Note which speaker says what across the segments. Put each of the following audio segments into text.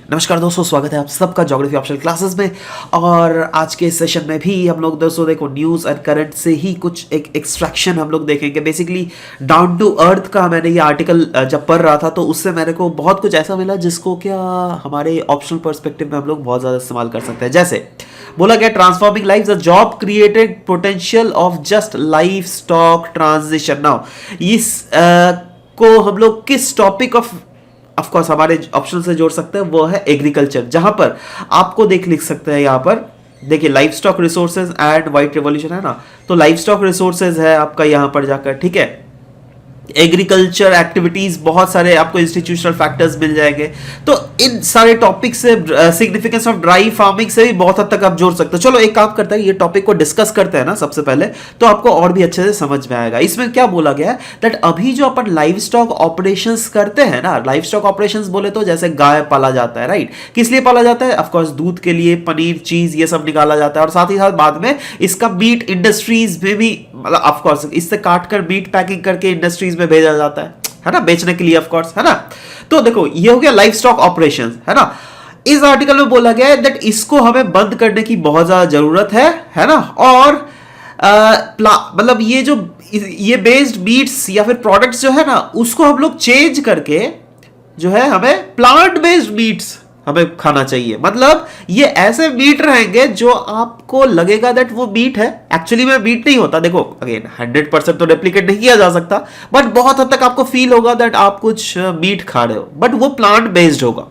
Speaker 1: नमस्कार दोस्तों, स्वागत है आप सबका ज्योग्राफी ऑप्शनल क्लासेस में। और आज के सेशन में भी हम लोग दोस्तों देखो न्यूज़ एंड करंट से ही कुछ एक एक्सट्रैक्शन हम लोग देखेंगे। बेसिकली डाउन टू अर्थ का मैंने ये आर्टिकल जब पढ़ रहा था तो उससे मेरे को बहुत कुछ ऐसा मिला जिसको क्या हमारे ऑप्शनल पर्सपेक्टिव में हम लोग बहुत ज़्यादा इस्तेमाल कर सकते हैं। जैसे बोला गया transforming life the job created potential of just life stock transition. Now इस को हम लोग किस टॉपिक ऑफ कोर्स हमारे ऑप्शन से जोड़ सकते हैं, वो है एग्रीकल्चर, जहां पर आपको लिख सकते हैं यहाँ पर देखिए life stock resources and white revolution है ना। तो लाइफ स्टॉक रिसोर्सेज है आपका यहाँ पर जाकर, ठीक है। एग्रीकल्चर एक्टिविटीज बहुत सारे आपको इंस्टीट्यूशनल फैक्टर्स मिल जाएंगे। तो इन सारे टॉपिक से सिग्निफिकेंस ऑफ ड्राई फार्मिंग से भी बहुत हद तक आप जोड़ सकते हो। चलो एक काम करते हैं, ये टॉपिक को डिस्कस करते हैं ना सबसे पहले, तो आपको और भी अच्छे से समझ में आएगा। इसमें क्या बोला गया है दैट अभी जो अपन लाइव स्टॉक ऑपरेशंस करते हैं ना, लाइव स्टॉक ऑपरेशंस बोले तो जैसे गाय पाला जाता है, राइट। किस लिए पाला जाता है? ऑफकोर्स दूध के लिए, पनीर, चीज ये सब निकाला जाता है। और साथ ही साथ बाद में इसका मीट इंडस्ट्रीज में भी, मतलब ऑफकोर्स इससे काट कर मीट पैकिंग करके इंडस्ट्रीज में भेजा जाता है ना, बेचने के लिए ऑफकोर्स, है ना। तो देखो ये हो गया लाइफ स्टॉक ऑपरेशंस, है ना। इस आर्टिकल में बोला गया है दैट इसको हमें बंद करने की बहुत ज्यादा जरूरत है ना। और मतलब ये बेस्ड मीट्स या फिर प्रोडक्ट्स जो है ना, उसको हम लोग चेंज करके जो है हमें प्लांट बेस्ड मीट्स हमें खाना चाहिए। मतलब ये ऐसे मीट रहेंगे जो आपको लगेगा दैट वो मीट है, एक्चुअली में मीट नहीं होता। देखो अगेन 100% तो रेप्लिकेट नहीं किया जा सकता, बट बहुत हद तक आपको फील होगा दैट आप कुछ मीट खा रहे हो, बट वो प्लांट बेस्ड होगा,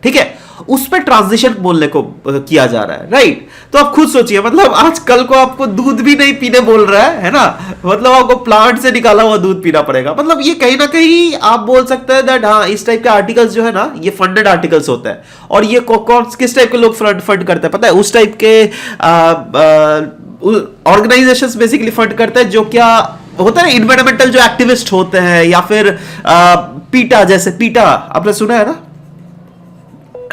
Speaker 1: ठीक है। उस पर ट्रांजिशन बोलने को किया जा रहा है, राइट। तो आप खुद सोचिए, मतलब आज कल को आपको दूध भी नहीं पीने बोल रहा है ना, मतलब आपको प्लांट से निकाला हुआ दूध पीना पड़ेगा। मतलब ये कहीं ना कहीं आप बोल सकते हैं दैट हाँ, इस टाइप के आर्टिकल्स जो है ना, ये फंडेड आर्टिकल्स होते हैं। और ये कौन किस टाइप के लोग फंड करते हैं पता है? उस टाइप के ऑर्गेनाइजेशंस बेसिकली फंड करते हैं जो क्या होता है, इन्वायरमेंटल जो एक्टिविस्ट होते हैं, या फिर पीटा, जैसे पीटा आपने सुना है ना,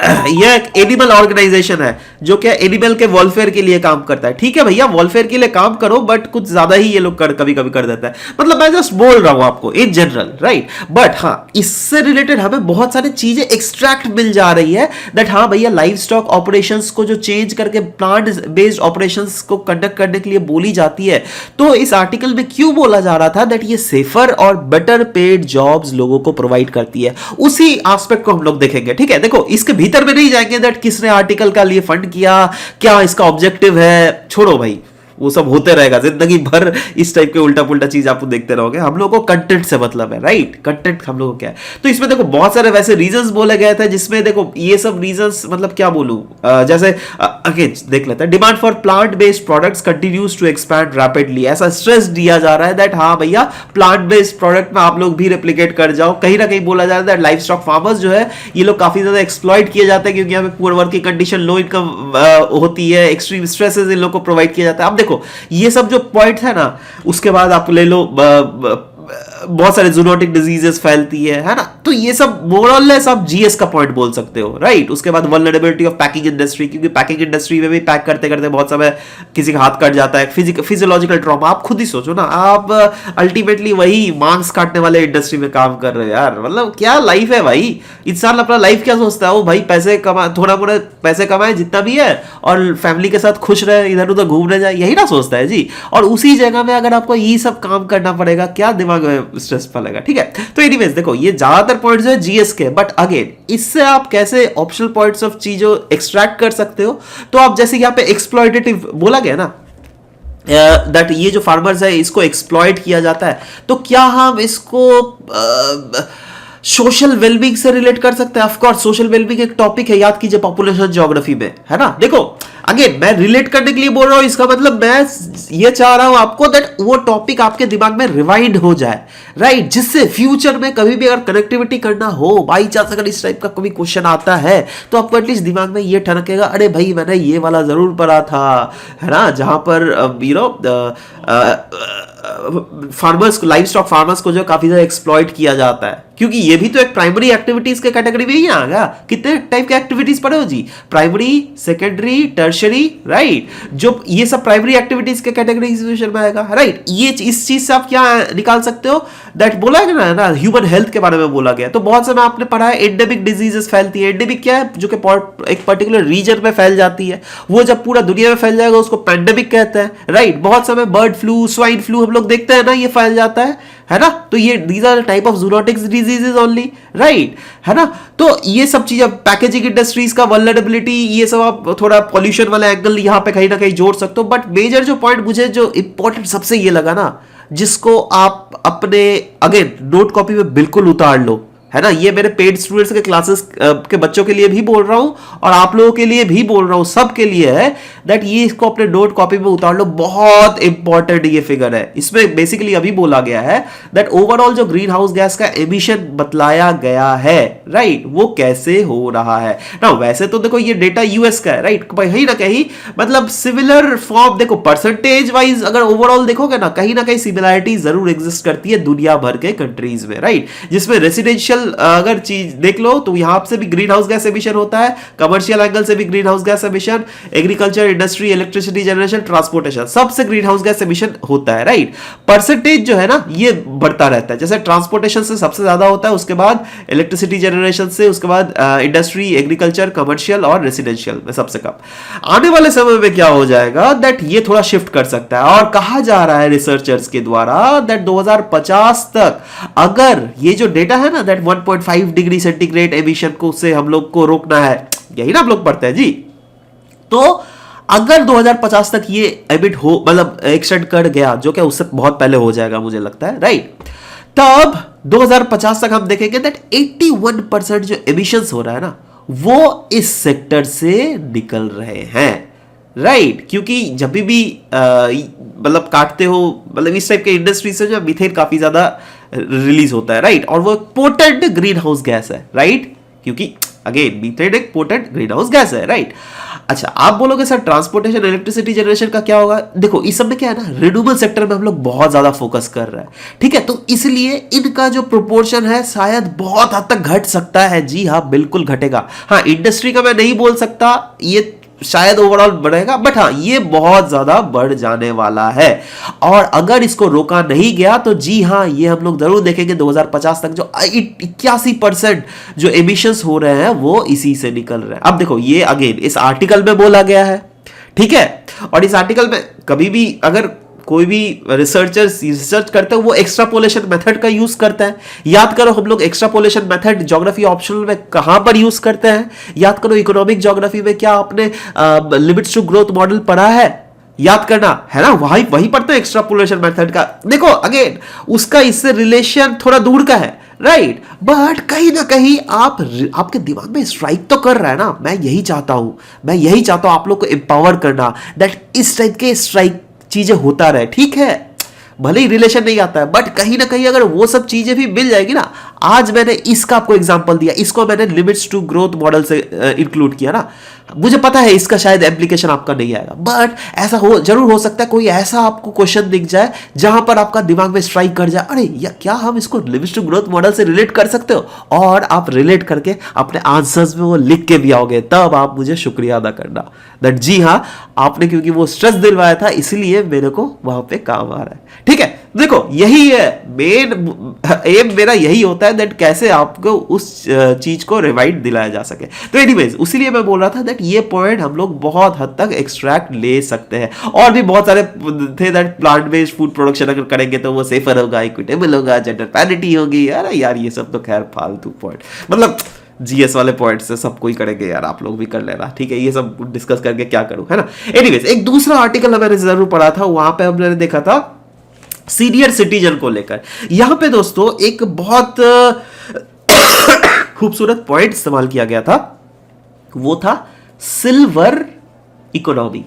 Speaker 1: यह एक एनिमल ऑर्गेनाइजेशन है जो क्या एनिमल के वेलफेयर के लिए काम करता है। ठीक है भैया, वेलफेयर के लिए काम करो, बट कुछ ज्यादा ही ये लोग कभी कभी कर देता है। मतलब मैं जस्ट बोल रहा हूं आपको इन जनरल, राइट। बट हाँ, इससे रिलेटेड हमें बहुत सारी चीजें एक्सट्रैक्ट मिल जा रही है दैट हाँ भैया, लाइव स्टॉक ऑपरेशंस को जो चेंज करके प्लांट बेस्ड ऑपरेशंस को कंडक्ट करने के लिए बोली जाती है। तो इस आर्टिकल में क्यों बोला जा रहा था दैट ये सेफर और बेटर पेड जॉब्स लोगों को प्रोवाइड करती है, उसी एस्पेक्ट को हम लोग देखेंगे, ठीक है। देखो इसके भीतर में नहीं जाएंगे दैट किसने आर्टिकल का लिए फंड किया, क्या इसका ऑब्जेक्टिव है, छोड़ो भाई, वो सब होते रहेगा जिंदगी भर। इस टाइप के उल्टा पुल्टा चीज आप देखते रहोगे। हम लोगों को कंटेंट से मतलब है, राइट। कंटेंट हम लोगों को क्या है, तो इसमें देखो बहुत सारे वैसे रीजंस बोले गए थे, जिसमें देखो ये सब रीजंस मतलब क्या बोलूं, जैसे अगेन देख लेते हैं, demand for plant based products continues to expand rapidly. ऐसा स्ट्रेस दिया जा रहा है दैट हाँ भैया, प्लांट बेस्ड प्रोडक्ट में आप लोग भी रेप्लिकेट कर जाओ। कहीं ना कहीं बोला जा रहा है दैट लाइफ स्टॉक फार्मर्स जो है, ये लोग काफी ज्यादा एक्सप्लॉइट किए जाते हैं, क्योंकि यहाँ पे poor working condition, low income होती है, एक्सट्रीम स्ट्रेसेस इन लोग को प्रोवाइड किया जाता है। अब देखो ये सब जो पॉइंट है ना, उसके बाद आप ले लो बहुत सारे जूनोटिक डिजीजेस फैलती है ना। तो ये सब मोरलेस आप जीएस का पॉइंट बोल सकते हो, राइट। उसके बाद वल्नरेबिलिटी ऑफ पैकिंग इंडस्ट्री, क्योंकि पैकिंग इंडस्ट्री में भी पैक करते करते बहुत समय किसी का हाथ कट जाता है। फिजियोलॉजिकल ट्रॉमा, आप खुद ही सोचो ना, आप अल्टीमेटली वही मांस काटने वाले इंडस्ट्री में काम कर रहे हो यार। मतलब क्या लाइफ है भाई। इंसान अपना लाइफ क्या सोचता है, वो भाई पैसे कमा, थोड़ा मोड़ा पैसे कमाए जितना भी है, और फैमिली के साथ खुश रहे, इधर उधर घूमने जाए, यही ना सोचता है जी। और उसी जगह में अगर आपको ये सब काम करना पड़ेगा, क्या दिमाग में स्ट्रेस पड़ेगा, ठीक है। तो एनीवेज देखो ये ज्यादातर पॉइंट्स जो है जीएस के, बट अगेन इससे आप कैसे ऑप्शनल पॉइंट्स ऑफ चीजों एक्सट्रैक्ट कर सकते हो। तो आप जैसे यहाँ पे एक्सप्लॉइटेटिव बोला गया ना, दैट ये जो फार्मर्स है इसको एक्सप्लॉइट किया जाता है, तो क्या हम इसको सोशल वेलबींग से रिलेट कर सकते हैं? ऑफ कोर्स सोशल वेलबींग एक टॉपिक है, याद कीजिए पॉपुलेशन ज्योग्राफी में, है ना। देखो अगेन मैं रिलेट करने के लिए बोल रहा हूं, इसका मतलब मैं ये चाह रहा हूं आपको दैट वो टॉपिक आपके दिमाग में रिवाइंड हो जाए, राइट। जिससे फ्यूचर में कभी भी अगर कनेक्टिविटी करना हो, बाई चांस अगर इस टाइप का कोई क्वेश्चन आता है, तो आपको एटलीस्ट दिमाग में ये ठनकेगा, अरे भाई मैंने ये वाला जरूर पढ़ा था, है ना, जहां पर फार्मर्स को, लाइव स्टॉक फार्मर्स को जो काफी ज्यादा एक्सप्लॉइट किया जाता है, क्योंकि ये भी तो एक प्राइमरी एक्टिविटीज के कैटेगरी में ही आ गया। कितने टाइप के एक्टिविटीज पढ़े हो जी? Primary, secondary, tertiary, right. जो ये सब प्राइमरी एक्टिविटीज के कैटेगराइजेशन में आएगा, राइट। ये इस चीज से आप क्या निकाल सकते हो? दैट बोला गया ना, ह्यूमन हेल्थ के बारे में बोला गया। तो बहुत समय आपने पढ़ा है एंडेमिक डिजीजेस फैलती है। एंडेमिक क्या है? जो कि एक पर्टिकुलर रीजन में फैल जाती है, वो जब पूरा दुनिया में फैल जाएगा उसको पैंडेमिक कहते हैं, राइट। बहुत समय बर्ड फ्लू, स्वाइन फ्लू हम लोग देखते हैं ना, ये फैल जाता है ना। तो ये these are type of zoonotics diseases only, right, है ना। तो ये सब चीजें, पैकेजिंग इंडस्ट्रीज का वल्नरेबिलिटी, ये सब आप थोड़ा पॉल्यूशन वाला एंगल यहां पे कहीं ना कहीं जोड़ सकते हो। बट मेजर जो पॉइंट मुझे जो इंपॉर्टेंट सबसे ये लगा ना, जिसको आप अपने अगेन नोट कॉपी में बिल्कुल उतार लो, है ना। ये मेरे पेड स्टूडेंट्स के क्लासेस के बच्चों के लिए भी बोल रहा हूं और आप लोगों के लिए भी बोल रहा हूं, सबके लिए है दैट ये इसको अपने नोट कॉपी में उतार लो। बहुत इंपॉर्टेंट ये फिगर है। इसमें बेसिकली अभी बोला गया है दैट ओवरऑल जो ग्रीन हाउस गैस का एमिशन बतलाया गया है, राइट, वो कैसे हो रहा है ना। वैसे तो देखो ये डेटा यूएस का है, राइट, कहीं ना कहीं मतलब सिमिलर फॉर्म, देखो परसेंटेज वाइज अगर ओवरऑल देखोगे ना कहीं सिमिलरिटी जरूर एग्जिस्ट करती है दुनिया भर के कंट्रीज में, राइट। जिसमें रेसिडेंशियल अगर चीज देख लो तो यहां से भी ग्रीन हाउस गैस एमिशन होता है, कमर्शियल एंगल से भी green house gas emission, agriculture, industry, electricity generation, transportation, सबसे ग्रीन हाउस गैस एमिशन होता है, राइट। परसेंटेज जो है ना ये बढ़ता रहता है। जैसे ट्रांसपोर्टेशन से सबसे ज्यादा होता है, उसके बाद इलेक्ट्रिसिटी जनरेशन से, उसके बाद इंडस्ट्री, एग्रीकल्चर, कमर्शियल और रेसिडेंशियल में सबसे कम। आने वाले समय में क्या हो जाएगा दैट ये थोड़ा शिफ्ट कर सकता है और कहा जा रहा है रिसर्चर्स के द्वारा दैट 2050 तक अगर ये जो डेटा है ना दैट 1.5 डिग्री सेंटीग्रेड एमिशन को से हम लोग को रोकना है, यही ना हम लोग पढ़ते हैं जी। तो अगर 2050 तक ये एमिट हो, मतलब एक्सटेंड कर गया, जो कि उससे बहुत पहले हो जाएगा मुझे लगता है, राइट, तब 2050 तक हम देखेंगे दैट 81% जो एमिशंस हो रहा है ना वो इस सेक्टर से निकल रहे हैं, राइट। क्योंकि जब भी मतलब काटते हो, मतलब इस टाइप के इंडस्ट्री से जो मीथेन काफी ज्यादा रिलीज होता है, राइट, और वो पोटेंट ग्रीन हाउस गैस है, राइट, क्योंकि अगेन मीथेन एक पोटेंट ग्रीन हाउस गैस है, राइट। अच्छा, आप बोलोगे सर ट्रांसपोर्टेशन, इलेक्ट्रिसिटी जनरेशन का क्या होगा? देखो इस सब में क्या है ना, रिन्यूएबल सेक्टर में हम लोग बहुत ज्यादा फोकस कर रहे हैं, ठीक है। तो इसलिए इनका जो प्रोपोर्शन है शायद बहुत हद तक घट सकता है। जी हाँ, बिल्कुल घटेगा। हाँ, इंडस्ट्री का मैं नहीं बोल सकता, ये शायद ओवरऑल बढ़ेगा, बट हाँ ये बहुत ज्यादा बढ़ जाने वाला है। और अगर इसको रोका नहीं गया तो जी हाँ ये हम लोग जरूर देखेंगे 2050 तक जो 81% जो एमिशंस हो रहे हैं वो इसी से निकल रहे हैं। अब देखो ये अगेन इस आर्टिकल में बोला गया है, ठीक है। और इस आर्टिकल में कभी भी अगर कोई भी रिसर्चर्स रिसर्च करते हैं वो एक्स्ट्रापोलेशन मेथड का यूज करता है। याद करो हम लोग एक्स्ट्रापोलेशन मेथड ज्योग्राफी ऑप्शनल में कहां पर यूज करते हैं? याद करो इकोनॉमिक ज्योग्राफी में क्या आपने लिमिट्स टू ग्रोथ मॉडल पढ़ा है? याद करना है ना, वही पढ़ते हैं एक्स्ट्रापोलेशन मेथड का। देखो अगेन उसका इससे रिलेशन थोड़ा दूर का है, राइट, बट कहीं ना कहीं आपके दिमाग में स्ट्राइक तो कर रहा है ना। मैं यही चाहता हूं आप लोग को एम्पावर करना दैट इस टाइप के स्ट्राइक चीजें होता रहे, ठीक है। भले ही रिलेशन नहीं आता है बट कहीं ना कहीं अगर वो सब चीजें भी मिल जाएगी ना। आज मैंने इसका आपको एग्जांपल दिया, इसको मैंने लिमिट्स टू ग्रोथ मॉडल से इंक्लूड किया ना। मुझे पता है इसका शायद एप्लीकेशन आपका नहीं आएगा, बट ऐसा जरूर हो सकता है कोई ऐसा आपको क्वेश्चन दिख जाए जहां पर आपका दिमाग में स्ट्राइक कर जाए, अरे या क्या हम इसको लिमिट्स टू ग्रोथ मॉडल से रिलेट कर सकते हो, और आप रिलेट करके अपने आंसर्स में वो लिख के भी आओगे, तब आप मुझे शुक्रिया अदा करना दैट जी हाँ आपने क्योंकि वो स्ट्रेस दिलवाया था इसलिए मेरे को वहां पे काम आ रहा है, ठीक है। देखो यही है मेन एम मेरा, यही होता है दैट कैसे आपको उस चीज को रिवाइड दिलाया जा सके। तो एनीवेज उसीलिए मैं बोल रहा था दैट ये पॉइंट हम लोग बहुत हद तक एक्सट्रैक्ट ले सकते हैं। और भी बहुत सारे थे that plant based food production अगर करेंगे तो वो सेफर होगा, इक्विटेबल होगा, जेंडर पैरिटी होगी। अरे यार ये सब तो खैर फालतू पॉइंट, मतलब जीएस वाले पॉइंट से सबको ही करेंगे यार, आप लोग भी कर लेना, ठीक है। ये सब डिस्कस करके क्या करूं, है ना। एनीवेज एक दूसरा आर्टिकल मैंने जरूर पढ़ा था, वहां पे हमने देखा था सीनियर सिटीजन को लेकर। यहां पे दोस्तों एक बहुत खूबसूरत पॉइंट इस्तेमाल किया गया था, वो था सिल्वर इकोनॉमी,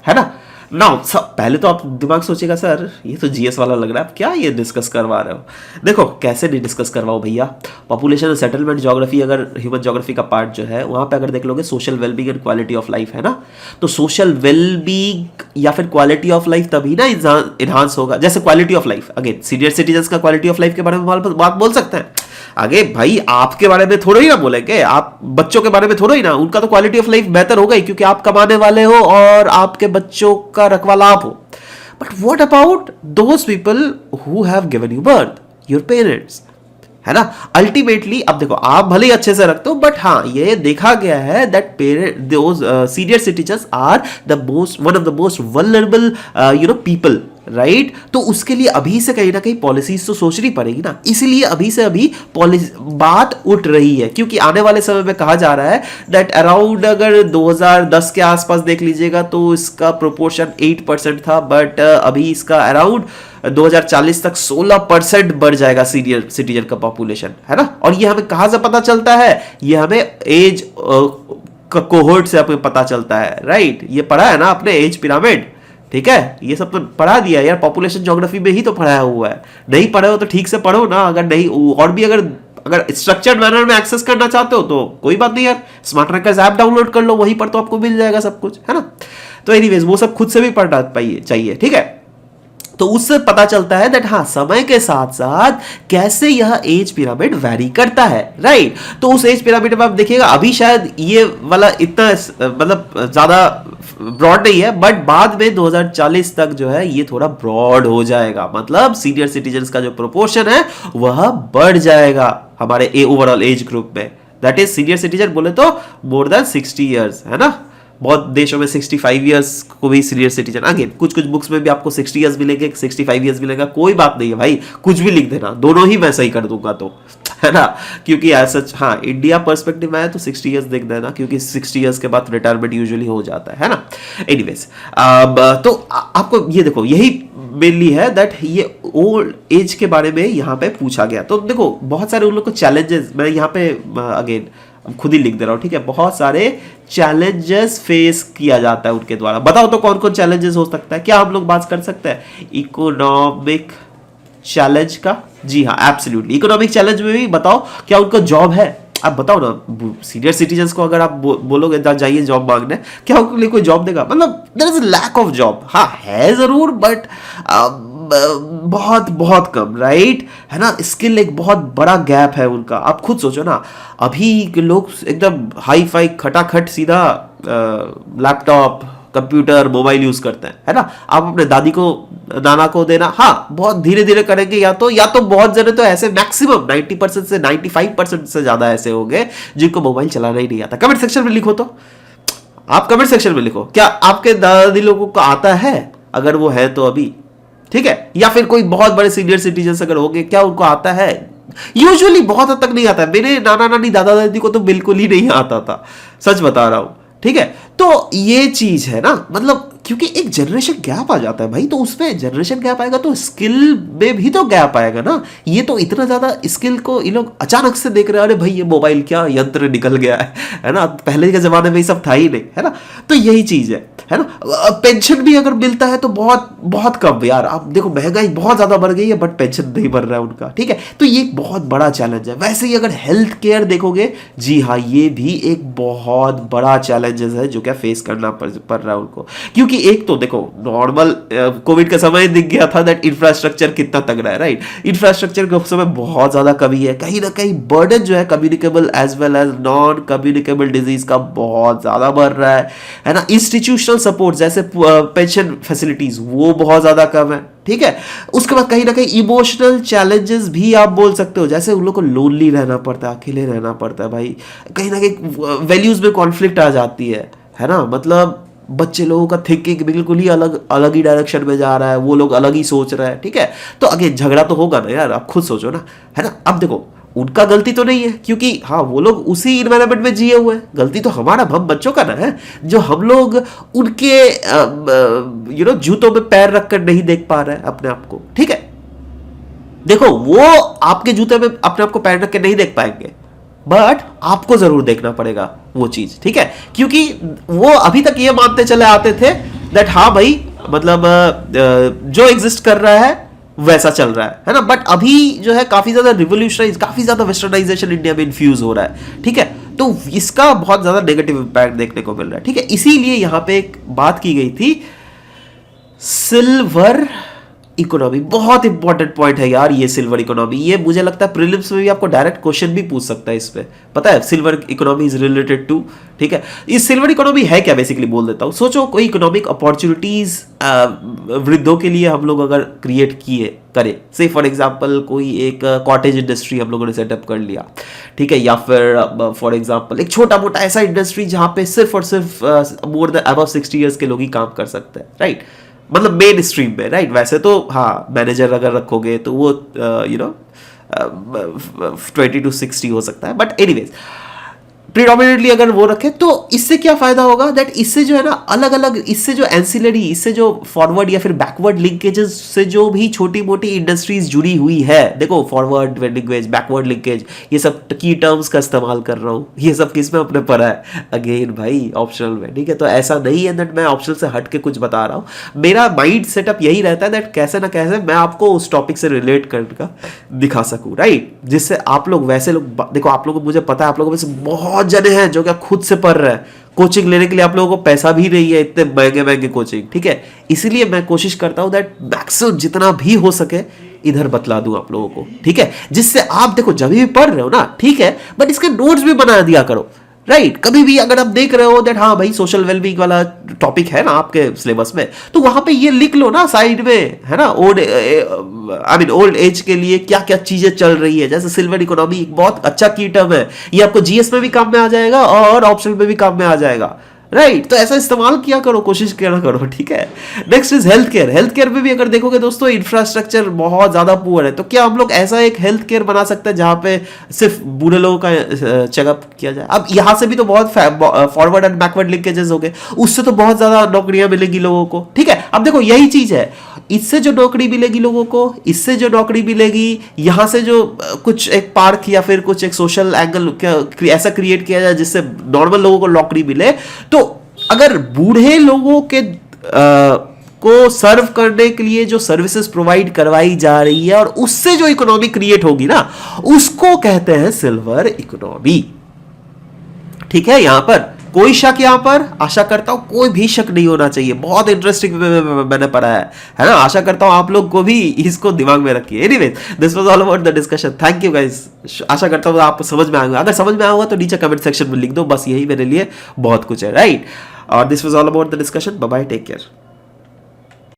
Speaker 1: है ना। नाउ पहले तो आप दिमाग सोचेगा सर ये तो जीएस वाला लग रहा है, आप क्या ये डिस्कस करवा रहे हो। देखो कैसे नहीं डिस्कस करवाओ भैया, पॉपुलेशन एंड सेटलमेंट ज्योग्राफी अगर ह्यूमन ज्योग्राफी का पार्ट जो है वहां पे अगर देख लोगे social wellbeing and quality of life है ना, तो सोशल वेलबींग या फिर क्वालिटी ऑफ लाइफ तभी ना इन्हांस होगा। जैसे quality of life, again senior citizen का क्वालिटी ऑफ लाइफ के बारे में बात बोल सकते हैं, आगे भाई आपके बारे में थोड़ा ही ना बोलेंगे, आप बच्चों के बारे में थोड़ा ही ना, उनका तो क्वालिटी ऑफ लाइफ बेहतर हो गई क्योंकि आप कमाने वाले हो और आपके बच्चों का रखवाला आप हो। But what about those people who have given you birth, your parents, है ना। अल्टीमेटली अब देखो आप भले ही अच्छे से रखते हो, बट हाँ ये देखा गया है that parent those senior citizens are the most one of the most vulnerable people, right. तो उसके लिए अभी से कहीं ना कहीं पॉलिसीज तो सोचनी पड़ेगी ना, इसीलिए अभी से अभी बात उठ रही है, क्योंकि आने वाले समय में कहा जा रहा है दैट अराउंड अगर 2010 के आसपास देख लीजिएगा तो इसका प्रोपोर्शन 8% था, बट अभी इसका अराउंड 2040 तक 16% बढ़ जाएगा सीनियर सिटीजन का पॉपुलेशन, है ना। और ये हमें कहां से पता चलता है, ये हमें एज कोहोर्ट से हमें पता चलता है, राइट। ये पढ़ा है ना आपने एज पिरामिड, ठीक है, ये सब तो पढ़ा दिया यार, पॉपुलेशन ज्योग्राफी में ही तो पढ़ाया हुआ है। नहीं पढ़े हो तो ठीक से पढ़ो ना, अगर नहीं और भी अगर स्ट्रक्चर्ड मैनर में एक्सेस करना चाहते हो तो कोई बात नहीं यार, स्मार्ट रैंकर्स ऐप डाउनलोड कर लो, वहीं पर तो आपको मिल जाएगा सब कुछ, है ना। तो एनीवेज वो सब खुद से भी पढ़ना चाहिए, ठीक है। तो उससे पता चलता है दैट हाँ समय के साथ साथ कैसे यह एज पिरामिड वैरी करता है, राइट। तो उस एज पिरामिड में आप देखिएगा अभी शायद ये वाला इतना मतलब ज्यादा ब्रॉड नहीं है, बट बाद में 2040 तक जो है ये थोड़ा ब्रॉड हो जाएगा, मतलब सीनियर सिटीजन्स का जो प्रोपोर्शन है वह बढ़ जाएगा हमारे ओवरऑल एज ग्रुप में। दैट इज सीनियर सिटीजन बोले तो मोर देन 60 ईयर्स, है ना। बहुत देशों में 65 ईयर्स को भी सीनियर सिटीजन, अगेन कुछ बुक्स में भी आपको 60 ईयर्स मिलेंगे, 65 ईयर्स मिलेगा, कोई बात नहीं है भाई, कुछ भी लिख देना, दोनों ही मैं सही कर दूंगा तो, है ना। क्योंकि ऐसा हाँ इंडिया पर्सपेक्टिव में है तो 60 ईयर्स देख देना, क्योंकि 60 ईयर्स के बाद रिटायरमेंट यूजुअली हो जाता है ना। एनीवेज तो आपको ये देखो यही मेनली है दैट ये ओल्ड एज के बारे में यहाँ पे पूछा गया। तो देखो बहुत सारे उन लोग को चैलेंजेस, मैं यहाँ पे अगेन खुद ही लिख दे रहा हूँ, ठीक है। बहुत सारे चैलेंजेस फेस किया जाता है उनके द्वारा, बताओ तो कौन कौन चैलेंजेस हो सकता है, क्या हम लोग बात कर सकते हैं इकोनॉमिक चैलेंज का। जी हाँ एब्सोल्युटली, इकोनॉमिक चैलेंज में भी बताओ क्या उनका जॉब है, आप बताओ ना। सीनियर सिटीजन्स को अगर आप बोलोगे जाइए जॉब मांगने, क्या उनके लिए कोई जॉब देगा, मतलब there is a lack of job. हाँ है जरूर बट बहुत बहुत कम, राइट, है ना। स्किल एक बहुत बड़ा गैप है उनका। आप खुद सोचो ना, अभी के लोग एकदम हाई फाई खटाखट सीधा लैपटॉप कंप्यूटर मोबाइल यूज करते हैं, है ना। आप अपने दादी को नाना को देना, हाँ बहुत धीरे धीरे करेंगे, या तो बहुत जने तो ऐसे मैक्सिमम 90% से 95% से ज्यादा ऐसे होंगे जिनको मोबाइल चलाना ही नहीं आता। कमेंट सेक्शन में लिखो, तो आप कमेंट सेक्शन में लिखो क्या आपके दादी लोगों को आता है, अगर वो है तो अभी, ठीक है। या फिर कोई बहुत बड़े सीनियर सिटीजन अगर होंगे क्या उनको आता है, यूजुअली बहुत हद तक नहीं आता है। मेरे नाना नानी दादा दादी को तो बिल्कुल ही नहीं आता था, सच बता रहा हूं, ठीक है। तो ये चीज है ना, मतलब क्योंकि एक जनरेशन गैप आ जाता है भाई, तो उसमें जनरेशन गैप आएगा तो स्किल में भी तो गैप आएगा ना। ये तो इतना ज्यादा स्किल को ये लोग अचानक से देख रहे हैं, अरे भाई ये मोबाइल क्या यंत्र निकल गया है ना। पहले के जमाने में ये सब था ही नहीं, है ना। तो यही चीज है ना। पेंशन भी अगर मिलता है तो बहुत बहुत कम यार। आप देखो महंगाई बहुत ज्यादा बढ़ गई है बट पेंशन नहीं बढ़ रहा है उनका, ठीक है। तो ये एक बहुत बड़ा चैलेंज है। वैसे ही अगर हेल्थ केयर देखोगे, जी हाँ ये भी एक बहुत बड़ा चैलेंजेस है जो क्या फेस करना पड़ रहा है उनको। क्योंकि एक तो देखो नॉर्मल कोविड का समय दिख गया था दैट इंफ्रास्ट्रक्चर कितना तगड़ा है, राइट। इंफ्रास्ट्रक्चर के समय बहुत ज्यादा कमी है, कहीं ना कहीं बर्डन जो है communicable as well as non communicable disease का बहुत ज्यादा बढ़ रहा है ना। इंस्टीट्यूशनल सपोर्ट जैसे पेंशन फैसिलिटीज वो बहुत ज्यादा कम है, ठीक है। उसके बाद कहीं ना कहीं इमोशनल चैलेंजेस भी आप बोल सकते हो, जैसे उन लोग को लोनली रहना पड़ता है, अकेले रहना पड़ता है भाई। कहीं ना कहीं वैल्यूज में कॉन्फ्लिक्ट आ जाती है ना। मतलब बच्चे लोगों का थिंकिंग बिल्कुल ही अलग ही डायरेक्शन में जा रहा है, वो लोग अलग ही सोच रहे हैं, ठीक है। तो आगे झगड़ा तो होगा ना यार, आप खुद सोचो ना, है ना। अब देखो उनका गलती तो नहीं है क्योंकि हाँ वो लोग उसी इन्वायरमेंट में जिए हुए हैं, गलती तो हमारा हम बच्चों का ना है जो हम लोग उनके जूतों में पैर रखकर नहीं देख पा रहे हैं अपने आप को, ठीक है। देखो वो आपके जूते में अपने आप को पैर रख के नहीं देख पाएंगे, बट आपको जरूर देखना पड़ेगा वो चीज, ठीक है। क्योंकि वो अभी तक ये मानते चले आते थे दैट हाँ भाई मतलब जो एग्जिस्ट कर रहा है वैसा चल रहा है ना। बट अभी जो है काफी ज्यादा रिवोल्यूशनाइज, काफी ज्यादा वेस्टर्नाइजेशन इंडिया में इन्फ्यूज हो रहा है, ठीक है। तो इसका बहुत ज्यादा नेगेटिव इंपैक्ट देखने को मिल रहा है, ठीक है। इसीलिए यहां पे एक बात की गई थी, सिल्वर इकोनॉमी। बहुत इंपॉर्टेंट पॉइंट है यार ये सिल्वर इकोनॉमी। ये मुझे लगता है प्रीलिम्स में भी आपको डायरेक्ट क्वेश्चन भी पूछ सकता है इस पे, पता है silver economy is related to, ठीक है। इस सिल्वर इकोनॉमी है क्या, बेसिकली बोल देता हूं। सोचो कोई इकोनॉमिक अपॉर्चुनिटीज वृद्धों के लिए हम लोग अगर क्रिएट किए करें, से फॉर एग्जांपल कोई एक कॉटेज इंडस्ट्री हम लोगों ने सेटअप कर लिया, ठीक है, या फिर फॉर एग्जांपल एक छोटा मोटा ऐसा इंडस्ट्री जहां पे सिर्फ और सिर्फ मोर देन अबव 60 ईयर्स के लोग ही काम कर सकते हैं, राइट, मतलब मेन स्ट्रीम में, राइट। वैसे तो हाँ मैनेजर अगर रखोगे तो वो 20 to 60 हो सकता है, बट एनीवेज प्रीडोमिनेटली अगर वो रखे तो इससे क्या फायदा होगा, दैट इससे जो है ना अलग अलग, इससे जो एंसिलरी, इससे जो फॉरवर्ड या फिर बैकवर्ड लिंकेजेस से जो भी छोटी मोटी इंडस्ट्रीज जुड़ी हुई है, देखो फॉरवर्ड लिंकेज, बैकवर्ड लिंकेज, ये सब की टर्म्स का इस्तेमाल कर रहा हूँ, ये सब किस में अपने पढ़ा है, अगेन भाई ऑप्शनल में, ठीक है। तो ऐसा नहीं है दैट मैं ऑप्शनल से हट के कुछ बता रहा हूँ, मेरा माइंड सेटअप यही रहता है दैट कैसे ना कैसे मैं आपको उस टॉपिक से रिलेट करके दिखा सकूँ, राइट, जिससे आप लोग वैसे लोग, देखो आप लोगों को, मुझे पता है आप लोगों में से बहुत जने हैं जो क्या खुद से पढ़ रहे हैं, कोचिंग लेने के लिए आप लोगों को पैसा भी नहीं है, इतने महंगे महंगे कोचिंग, ठीक है। इसीलिए मैं कोशिश करता हूं दैट मैक्सिमम जितना भी हो सके इधर बतला दूं आप लोगों को, ठीक है, जिससे आप देखो जब भी पढ़ रहे हो ना, ठीक है, बट इसके नोट्स भी बना दिया करो, राइट। कभी भी अगर आप देख रहे हो दैट हाँ भाई सोशल वेलबींग वाला टॉपिक है ना आपके सिलेबस में, तो वहां पे ये लिख लो ना साइड में, है ना, ओल्ड एज के लिए क्या क्या चीजें चल रही है, जैसे सिल्वर इकोनॉमी एक बहुत अच्छा की टर्म है, ये आपको जीएस में भी काम में आ जाएगा और ऑप्शनल में भी काम में आ जाएगा, राइट। तो ऐसा इस्तेमाल किया करो, कोशिश किया करो, ठीक है। Next is health care. Health care में भी अगर देखोगे दोस्तों इंफ्रास्ट्रक्चर बहुत ज्यादा पुअर है, तो क्या हम लोग ऐसा एक हेल्थ केयर बना सकते हैं जहां पे सिर्फ बूढ़े लोगों का चेकअप किया जाए। अब यहां से भी तो बहुत फॉरवर्ड एंड बैकवर्ड लिंकेजेस हो गए, उससे तो बहुत ज्यादा नौकरियां मिलेगी लोगों को, ठीक है। अब देखो यही चीज है, इससे जो नौकरी मिलेगी लोगों को, इससे जो नौकरी मिलेगी, यहां से जो कुछ एक पार्क या फिर कुछ एक सोशल एंगल ऐसा क्रिएट किया जाए जिससे नॉर्मल लोगों को नौकरी मिले, तो अगर बूढ़े लोगों के को सर्व करने के लिए जो सर्विसेज प्रोवाइड करवाई जा रही है और उससे जो इकोनॉमी क्रिएट होगी ना, उसको कहते हैं सिल्वर इकोनॉमी, ठीक है। यहां पर कोई शक, यहां पर आशा करता हूं कोई भी शक नहीं होना चाहिए, बहुत इंटरेस्टिंग मैंने पढ़ा है ना, आशा करता हूं आप लोग को भी इसको दिमाग में रखिए। Anyways this was all about the discussion, thank you guys, आशा करता हूं आपको समझ में आएगा, अगर समझ में आया होगा तो नीचे कमेंट सेक्शन में लिख दो, बस यही मेरे लिए बहुत कुछ है, राइट। और this was all about the discussion, bye bye, take care.